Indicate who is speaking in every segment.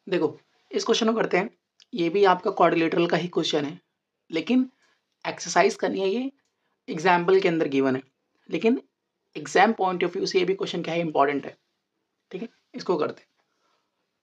Speaker 1: देखो इस क्वेश्चन को करते हैं, ये भी आपका क्वाड्रिलेटरल का ही क्वेश्चन है, लेकिन एक्सरसाइज करनी है, ये एग्जाम्पल के अंदर गिवन है, लेकिन एग्जाम पॉइंट ऑफ व्यू से ये भी क्वेश्चन क्या है, इंपॉर्टेंट है। ठीक है, इसको करते हैं।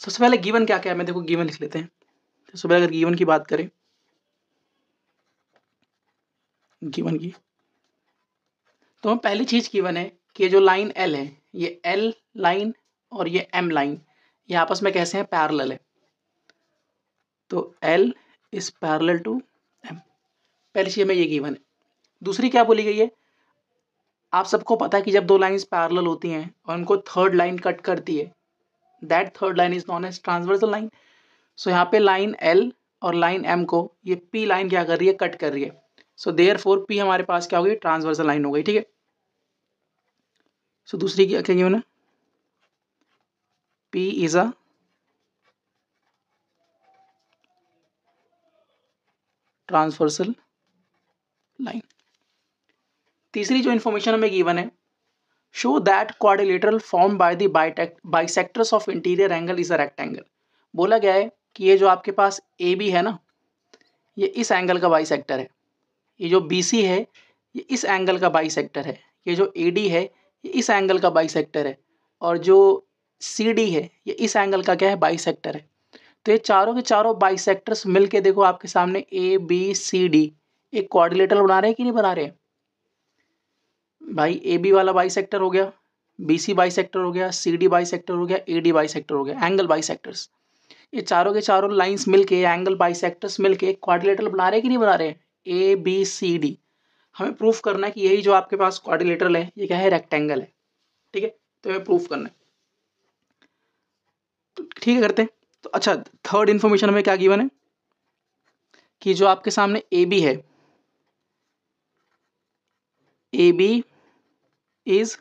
Speaker 1: सबसे पहले गिवन क्या क्या है, मैं देखो गिवन लिख लेते हैं। सबसे पहले अगर गिवन की बात करें, गिवन की तो हम पहली चीज गिवन है कि ये जो लाइन एल है, ये एल लाइन और ये एम लाइन, ये आपस में कैसे हैं, पैरेलल है। तो L is parallel to M, पहली चीज में ये गिवन है। दूसरी क्या बोली गई है, आप सबको पता है कि जब दो लाइंस पैरेलल होती हैं और उनको थर्ड लाइन कट करती है, that third line is known as transversal line. So यहाँ पे लाइन एल और लाइन एम को ये पी लाइन क्या कर रही है, कट कर रही है। सो देयरफॉर पी हमारे पास क्या हो गई, ट्रांसवर्सल लाइन हो गई। ठीक है, सो दूसरी क्या क्या गिवन है, P is a transversal line. तीसरी जो इन्फॉर्मेशन हमें गिवन है, show that quadrilateral form by the bisectors of interior angle is a rectangle. बोला गया है कि ये जो आपके पास ए बी है ना, ये इस एंगल का बाइसेक्टर है। ये जो बी सी है, ये इस एंगल का बाइसेक्टर है। ये जो ए डी है, ये इस एंगल का बाइसेक्टर है। और जो सी डी है, ये इस एंगल का क्या है, बाइसेक्टर है। तो ये चारों के चारों बाइसेक्टर्स मिलके देखो आपके सामने ए बी सी डी एक क्वाड्रिलेटरल बना रहे हैं कि नहीं बना रहे हैं भाई। ए बी वाला बाइसेक्टर हो गया, बी सी बाइसेक्टर हो गया, सी डी बाइसेक्टर हो गया, ए डी बाइसेक्टर हो गया, एंगल बाइसेक्टर्स। ये चारों के चारों लाइंस मिलके, एंगल बाइसेक्टर्स मिलके क्वाड्रिलेटरल बना रहे हैं कि नहीं बना रहे हैं, ए बी सी डी। हमें प्रूफ करना है कि यही जो आपके पास क्वाड्रिलेटरल है, ये क्या है, रेक्टेंगल है। ठीक है, तो हमें प्रूफ करना है। तो ठीक है, करते हैं। तो अच्छा, थर्ड इन्फॉर्मेशन हमें क्या गिवन है कि जो आपके सामने ए बी है, A B is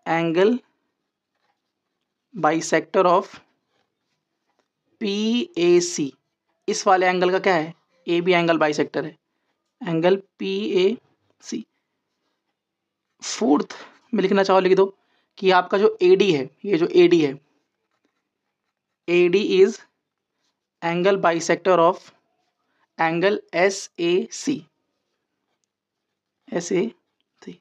Speaker 1: angle bisector of P A C. इस वाले एंगल का क्या है, ए बी एंगल बाइसेक्टर है, angle P A C. Fourth में लिखना चाहो लिख दो कि आपका जो ए डी है, ये जो ए डी है, A D is angle bisector of angle S A C, S A C.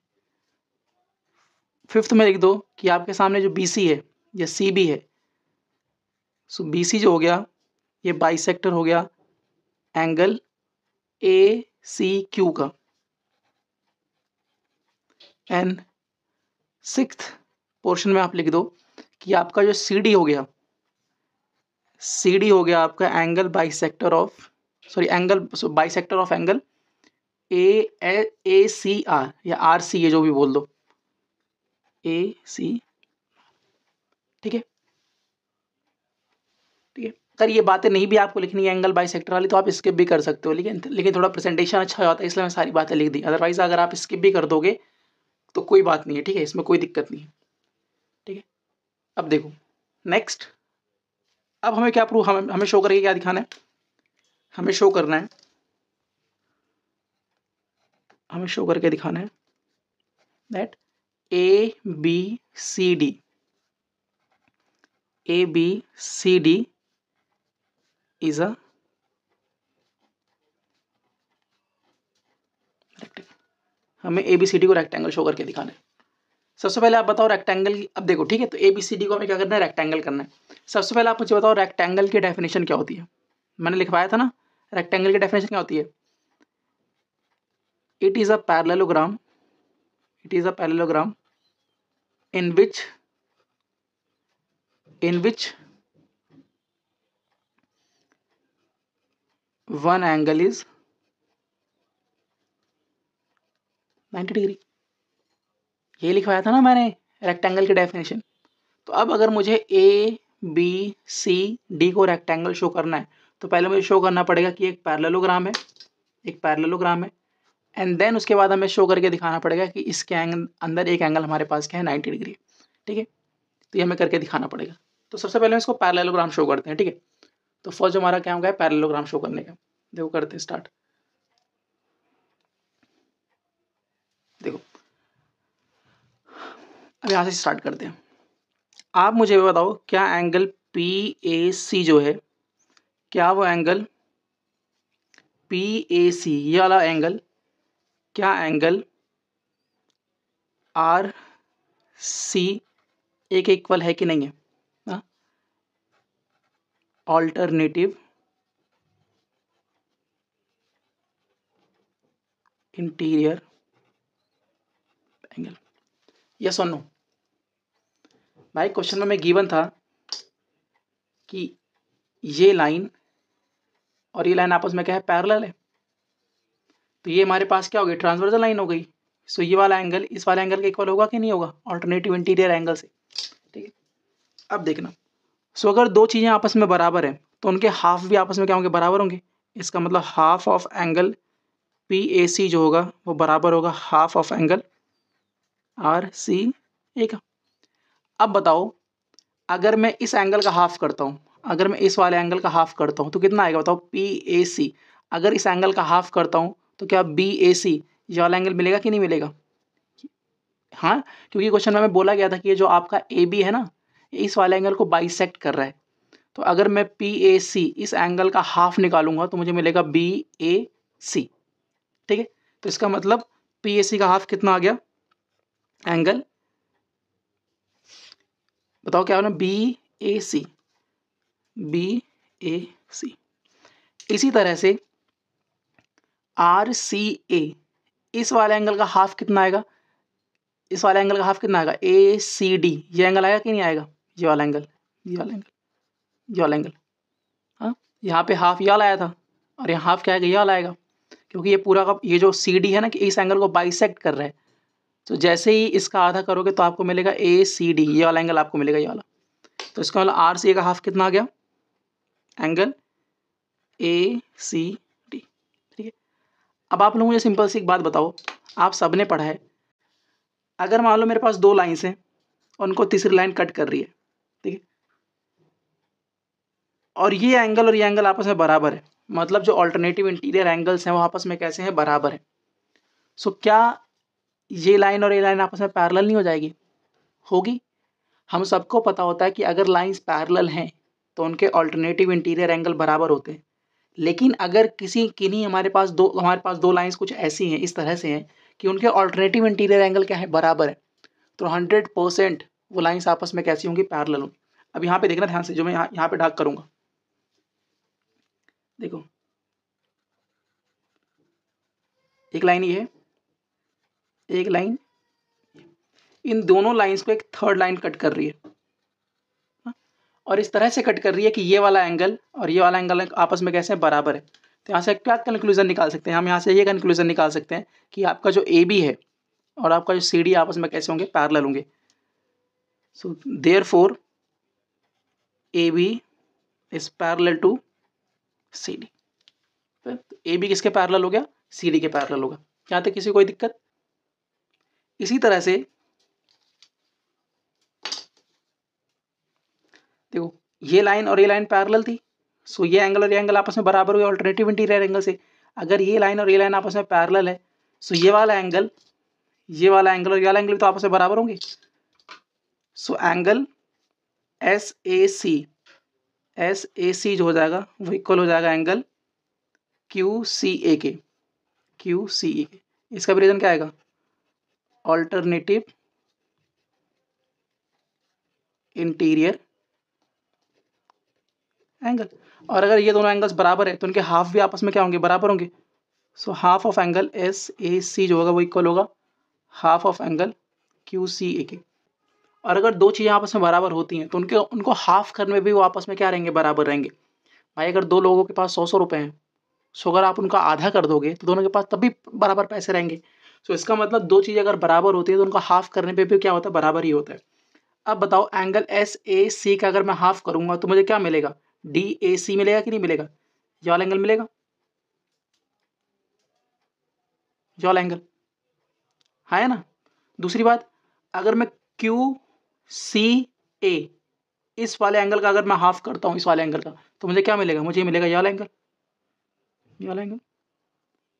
Speaker 1: Fifth में लिख दो कि आपके सामने जो बी सी है या सी बी है, सो बी सी जो हो गया, ये बाइसेक्टर हो गया एंगल ए सी क्यू का। एंड सिक्स्थ पोर्शन में आप लिख दो कि आपका जो सी डी हो गया, सी डी हो गया आपका angle bisector of, sorry angle bisector of angle A C R या आर सी, ये जो भी बोल दो, ए सी। ठीक है, ठीक है। अगर ये बातें नहीं भी आपको लिखनी है एंगल बाइसेक्टर वाली, तो आप स्किप भी कर सकते हो, लेकिन थोड़ा प्रेजेंटेशन अच्छा होता है, इसलिए मैं सारी बातें लिख दी। अदरवाइज अगर आप स्किप भी कर दोगे तो कोई बात नहीं है। ठीक है, इसमें कोई दिक्कत नहीं है। ठीक है, अब देखो नेक्स्ट, अब हमें क्या प्रूफ, हमें शो करके क्या दिखाना है, हमें शो करना है, हमें शो करके दिखाना है that A B C D, A B C D is a rectangle. हमें ए बी सी डी को रेक्टेंगल शो करके दिखाना है। सबसे पहले आप बताओ रेक्टेंगल की, अब देखो ठीक है, तो ए बी सी डी को हमें क्या करना है, रेक्टेंगल करना है। सबसे पहले आप मुझे बताओ रेक्टेंगल की डेफिनेशन क्या होती है। मैंने लिखवाया था ना, रेक्टेंगल की डेफिनेशन क्या होती है, it is a parallelogram, it is a parallelogram in which one angle is 90 degree. ये लिखवाया था ना मैंने रेक्टेंगल की डेफिनेशन। तो अब अगर मुझे ए बी सी डी को रेक्टेंगल शो करना है, तो पहले मुझे शो करना पड़ेगा कि एक पैरेललोग्राम है, एक पैरेललोग्राम है। एंड देन उसके बाद हमें शो करके दिखाना पड़ेगा कि इसके अंदर एक एंगल हमारे पास क्या है, 90 डिग्री। ठीक है, तो ये हमें करके दिखाना पड़ेगा। तो सबसे पहले हम इसको पैरेललोग्राम शो करते हैं। ठीक है, तो फर्स्ट जो हमारा क्या होगा, पैरेललोग्राम शो करने का। देखो करते हैं स्टार्ट। देखो अब यहाँ से स्टार्ट करते हैं। आप मुझे बताओ क्या एंगल पी ए सी जो है, क्या वो एंगल पी ए सी ये वाला एंगल, क्या एंगल आर सी एक इक्वल है कि नहीं है? ऑल्टरनेटिव इंटीरियर एंगल, यस और नो? भाई क्वेश्चन में गिवन था कि ये लाइन और ये लाइन आपस में क्या है, पैरेलल है, तो ये हमारे पास क्या हो गई, ट्रांसवर्सल लाइन हो गई। सो ये वाला एंगल इस वाले एंगल के इक्वल होगा कि नहीं होगा, ऑल्टरनेटिव इंटीरियर एंगल से। ठीक है, अब देखना, सो अगर दो चीज़ें आपस में बराबर हैं तो उनके हाफ भी आपस में क्या होंगे, बराबर होंगे। इसका मतलब half of angle P A C जो होगा वो बराबर होगा half of angle R C A का। अब बताओ, अगर मैं इस एंगल का हाफ करता हूँ, अगर मैं इस वाले एंगल का हाफ करता हूँ तो कितना आएगा बताओ, पी ए सी। अगर इस एंगल का हाफ करता हूँ तो क्या बी ए सी ये वाला एंगल मिलेगा कि नहीं मिलेगा? हाँ, क्योंकि क्वेश्चन में बोला गया था कि ये जो आपका ए बी है ना, इस वाले एंगल को बाइसेक्ट कर रहा है। तो अगर मैं पी ए सी इस एंगल का हाफ निकालूंगा तो मुझे मिलेगा बी ए सी। ठीक है, तो इसका मतलब पी ए सी का हाफ कितना आ गया, एंगल बताओ क्या होना, बी ए सी, बी ए सी। इसी तरह से आर सी ए इस वाले एंगल का हाफ कितना आएगा, इस वाले एंगल का हाफ कितना आएगा, ए सी डी ये एंगल आएगा कि नहीं आएगा, ये वाला एंगल, ये वाला एंगल, ये वाला एंगल। हाँ, यहाँ पे हाफ ये वाला आया था और यहाँ हाफ क्या आएगा, ये वाला आएगा, क्योंकि ये पूरा का ये जो सी डी है ना कि इस एंगल को बाइसेक्ट कर रहा है। तो जैसे ही इसका आधा करोगे तो आपको मिलेगा ए सी डी ये वाला एंगल आपको मिलेगा, ये वाला। तो इसका मतलब आर सी ए का हाफ कितना आ गया, एंगल ए सी डी। ठीक है, अब आप लोग मुझे सिंपल सी एक बात बताओ, आप सबने पढ़ा है, अगर मान लो मेरे पास दो लाइन्स हैं और उनको तीसरी लाइन कट कर रही है, ठीक है, और ये एंगल और ये एंगल आपस में बराबर है, मतलब जो ऑल्टरनेटिव इंटीरियर एंगल्स हैं वो आपस में कैसे हैं, बराबर है। सो क्या ये लाइन और ये लाइन आपस में पैरेलल नहीं हो जाएगी? होगी। हम सबको पता होता है कि अगर लाइंस पैरेलल हैं तो उनके ऑल्टरनेटिव इंटीरियर एंगल बराबर होते हैं। लेकिन अगर किन्हीं हमारे पास दो लाइंस कुछ ऐसी हैं, इस तरह से हैं कि उनके ऑल्टरनेटिव इंटीरियर एंगल क्या है, बराबर है, तो 100% वो लाइंस आपस में कैसी होंगी, पैरेलल होंगी। अब यहाँ पे देखना ध्यान से, जो मैं यहाँ पे डार्क करूँगा, देखो एक लाइन ये है, एक लाइन, इन दोनों लाइंस को एक थर्ड लाइन कट कर रही है, और इस तरह से कट कर रही है कि ये वाला एंगल और ये वाला एंगल आपस में कैसे बराबर है। तो यहाँ से क्या कंक्लूजन निकाल सकते हैं हम, यहाँ से ये कंक्लूजन निकाल सकते हैं कि आपका जो ए बी है और आपका जो सी डी आपस में कैसे होंगे, पैरेलल होंगे। So therefore A B is parallel to C D. A B किसके पैरेलल हो गया, सी डी के पैरेलल होगा। यहाँ तक किसी कोई दिक्कत? इसी तरह से देखो, ये लाइन और ये लाइन पैरेलल थी, सो ये एंगल और ये एंगल आपस में बराबर हुए ऑल्टरनेटिव इंटीरियर एंगल से। अगर ये लाइन और ये लाइन आपस में पैरेलल है, सो ये वाला एंगल, ये वाला एंगल और ये वाला एंगल भी तो आपस में बराबर होंगे। So angle S A C जो हो जाएगा वो इक्वल हो जाएगा एंगल क्यू सी ए के, क्यू सी ए के। इसका भी रीजन क्या आएगा, ऑल्टरनेटिव इंटीरियर एंगल। और अगर ये दोनों एंगल्स बराबर है तो उनके हाफ भी आपस में क्या होंगे, बराबर होंगे। So half of angle S A C जो होगा वो इक्वल होगा half of angle Q C A के। और अगर दो चीज़ें आपस में बराबर होती हैं तो उनको हाफ करने में भी वो आपस में क्या रहेंगे, बराबर रहेंगे। भाई अगर दो लोगों के पास 100 रुपये हैं, सो अगर आप उनका आधा कर दोगे तो दोनों के पास तब भी बराबर पैसे रहेंगे। सो इसका मतलब दो चीज़ें अगर बराबर होती है तो उनका हाफ करने पे भी क्या होता है, बराबर ही होता है। अब बताओ, एंगल एस ए सी का अगर मैं हाफ करूंगा तो मुझे क्या मिलेगा, डी ए सी मिलेगा कि नहीं मिलेगा, ये वाला एंगल मिलेगा, ये वाला एंगल है ना। दूसरी बात, अगर मैं क्यू सी ए इस वाले एंगल का अगर मैं हाफ करता हूँ इस वाले एंगल का, तो मुझे क्या मिलेगा, मुझे मिलेगा ये वाला एंगल, ये वाला एंगल।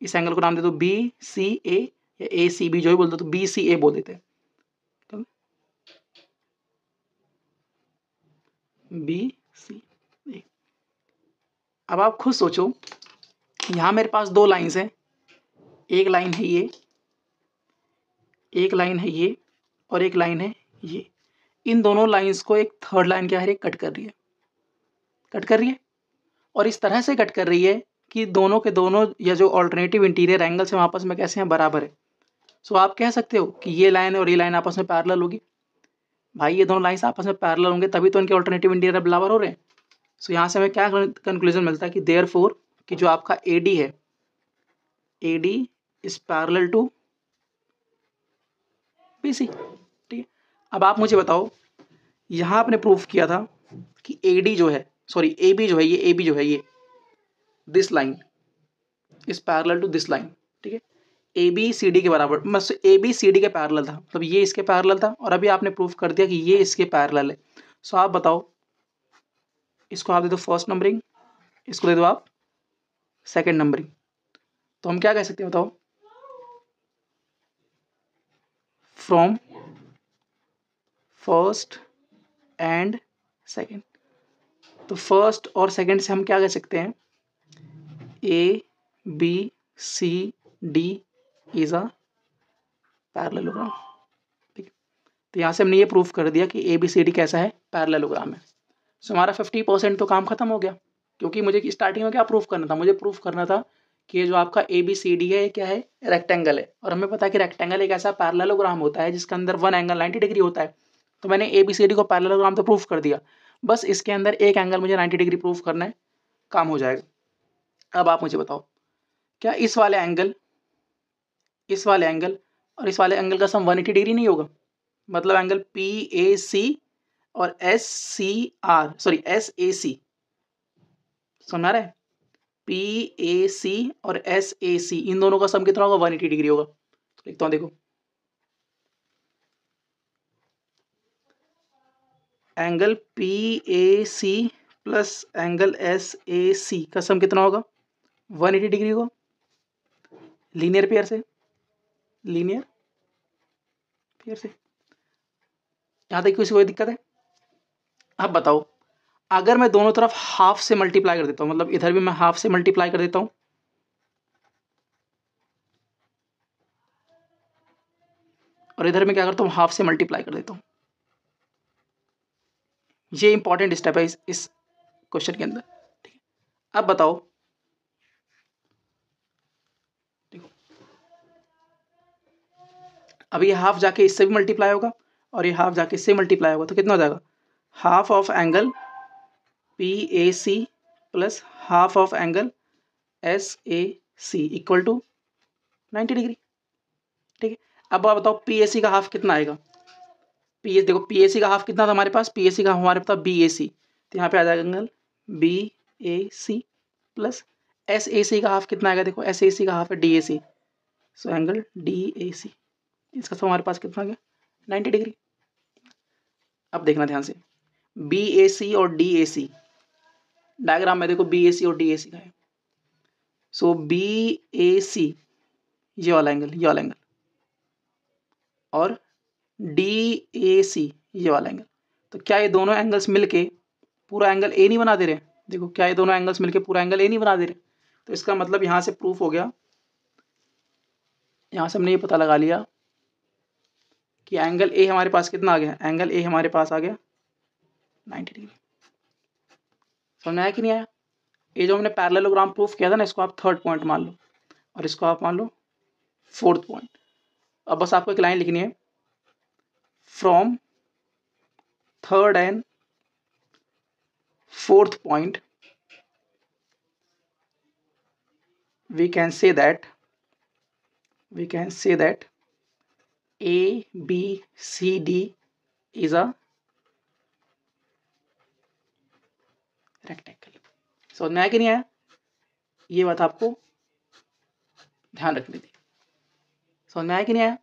Speaker 1: इस एंगल को नाम दे दो बी सी ए या ए सी बी, जो भी बोल दो, तो बी सी ए बोल देते हैं। बी सी ए। अब आप खुद सोचो, यहाँ मेरे पास दो लाइंस हैं, एक लाइन है ये, एक लाइन है ये, और एक लाइन है ये। इन दोनों लाइंस को एक थर्ड लाइन क्या है, कट कर रही है, कट कर रही है, और इस तरह से कट कर रही है कि दोनों के दोनों या जो ऑल्टरनेटिव इंटीरियर एंगल्स हैं आपस में कैसे हैं, बराबर है। सो आप कह सकते हो कि ये लाइन और ये लाइन आपस में पैरेलल होगी। भाई ये दोनों लाइंस आपस में पैरेलल होंगे तभी तो इनके ऑल्टरनेटिव इंटीरियर बराबर हो रहे हैं। सो यहाँ से हमें क्या कंक्लूजन मिलता है कि देयरफॉर कि जो आपका AD है, AD is parallel to BC। ठीक है, अब आप मुझे बताओ, यहाँ आपने प्रूफ किया था कि AD जो है, सॉरी AB जो है, ये AB जो है, ये this line is parallel to this line. ठीक है, ABCD के बराबर, मतलब ABCD के पैरेलल था, मतलब ये इसके पैरेलल था, और अभी आपने प्रूफ कर दिया कि ये इसके पैरेलल है। सो आप बताओ, इसको आप दे दो फर्स्ट नंबरिंग, इसको दे दो आप सेकंड नंबरिंग, तो हम क्या कह सकते हैं बताओ, फ्रॉम फर्स्ट एंड सेकंड। तो फर्स्ट और सेकंड से हम क्या कह सकते हैं, ABCD इज अ पैरेललोग्राम। ठीक है, तो यहाँ से हमने ये प्रूफ कर दिया कि ABCD कैसा है, पैरेललोग्राम है। सो हमारा 50% तो काम खत्म हो गया, क्योंकि मुझे स्टार्टिंग में क्या प्रूफ करना था, मुझे प्रूफ करना था कि जो आपका ABCD है क्या है, रेक्टेंगल है, और हमें पता है कि रेक्टेंगल एक ऐसा पैरेललोग्राम होता है जिसके अंदर वन एंगल 90 डिग्री होता है। तो मैंने ABCD को पैरेललोग्राम तो प्रूफ कर दिया, बस इसके अंदर एक एंगल मुझे 90 डिग्री प्रूफ करना है, काम हो जाएगा। अब आप मुझे बताओ, क्या इस वाले एंगल और इस वाले एंगल का सम 180 डिग्री नहीं होगा? मतलब एंगल PAC और SAC समझ आ रहा है, PAC और SAC इन दोनों का सम कितना होगा, 180 डिग्री होगा। तो लिखता हूँ, देखो angle PAC plus angle SAC का सम कितना होगा, 180 डिग्री होगा। लीनियर पेयर से यहाँ तक किसी कोई दिक्कत है? अब बताओ, अगर मैं दोनों तरफ हाफ से मल्टीप्लाई कर देता हूँ, मतलब इधर भी मैं हाफ से मल्टीप्लाई कर देता हूँ, और इधर में क्या करता हूँ, हाफ से मल्टीप्लाई कर देता हूँ। ये इंपॉर्टेंट स्टेप है इस क्वेश्चन के अंदर। ठीक है, अब बताओ, देखो अब ये हाफ जाके इससे भी मल्टीप्लाई होगा और ये हाफ जाके इससे मल्टीप्लाई होगा, तो कितना हो जाएगा, half of angle PAC plus half of angle SAC equal to 90 degree. ठीक है, अब आप बताओ PAC का हाफ कितना आएगा, देखो PAC का हाफ कितना था हमारे पास, PAC का हमारे पास BAC, तो यहाँ पे आ जाएगा एंगल BAC प्लस SAC का हाफ कितना आएगा, देखो SAC का हाफ है DAC, सो एंगल DAC, इसका तो हमारे पास कितना आ गया, 90 डिग्री। अब देखना ध्यान से, BAC और DAC डायग्राम में देखो, BAC और DAC का है, सो BAC ये वाला एंगल और DAC ये वाला एंगल, तो क्या ये दोनों एंगल्स मिलके पूरा एंगल A नहीं बना दे रहे? देखो, क्या ये दोनों एंगल्स मिलके पूरा एंगल A नहीं बना दे रहे? तो इसका मतलब यहाँ से प्रूफ हो गया, यहाँ से हमने ये पता लगा लिया कि एंगल A हमारे पास कितना आ गया, एंगल A हमारे पास आ गया 90 डिग्री। समझ में आया कि नहीं आया? ये जो हमने पैरेललोग्राम प्रूफ किया था ना, इसको आप थर्ड पॉइंट मान लो और इसको आप मान लो फोर्थ पॉइंट। अब बस आपको एक लाइन लिखनी है, from third and fourth point we can say that ABCD is a rectangle। समझ में आया कि नहीं आया? ये बात आपको ध्यान रखनी थी। समझ में आया कि नहीं आया?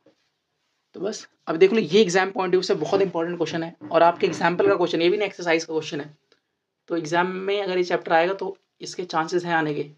Speaker 1: तो बस अब देख लो, ये एग्जाम पॉइंट ऑफ व्यू से बहुत इंपॉर्टेंट क्वेश्चन है और आपके एग्जाम्पल का क्वेश्चन, ये भी नहीं एक्सरसाइज का क्वेश्चन है। तो एग्जाम में अगर ये चैप्टर आएगा तो इसके चांसेस हैं आने के।